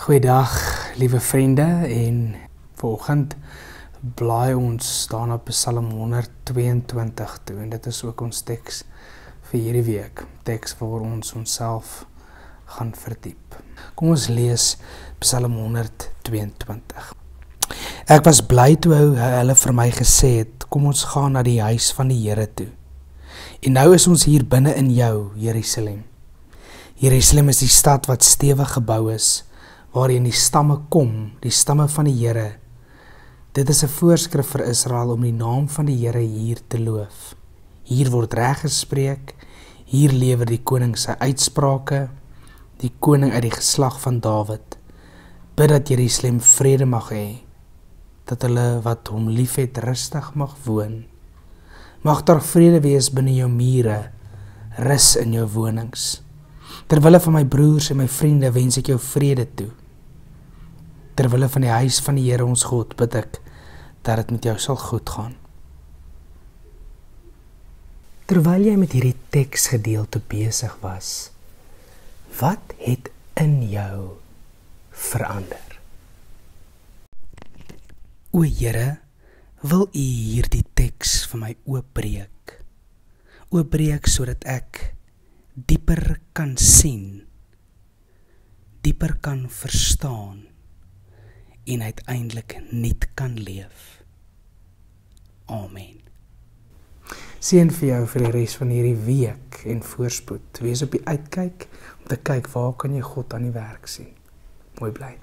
Goeiedag, liewe vriende, en vanoggend blaai ons daarna Psalm 122 toe, en dit is ook ons teks vir hierdie week, teks waar ons onsself gaan verdiep. Kom ons lees Psalm 122. Ek was bly toe hulle vir my gesê het, kom ons gaan na die huis van die Here toe. En nou is ons hier binne in jou, Jerusalem. Jerusalem is die stad wat stewig gebou is, waarin die stamme kom, die stamme van die Here. Dit is 'n voorskrif vir Israel om die naam van die Here hier te loof. Hier word reg gespreek, hier lewer die koning sy uitsprake, die koning uit die geslag van Dawid. Bid dat Jerusalem vrede mag hê, dat hulle wat hom liefhet rustig mag woon. Mag daar vrede wees binne jou mure, rus in jou wonings. Terwille van my broers en my vriende wens ek jou vrede toe. Terwille van die huis van die Here ons God bid ek dat dit met jou sal goed gaan. Terwyl jy met hierdie teksgedeelte besig was, wat het in jou verander? O Here, wil U hierdie teks vir my oopbreek? Oopbreek sodat ek dieper kan sien, dieper kan verstaan en uiteindelik nuut kan leef. Amen. Seën vir jou vir die res van hierdie week en voorspoed. Wees op die uitkyk om te kyk waar kan jy God aan die werk sien. Mooi bly.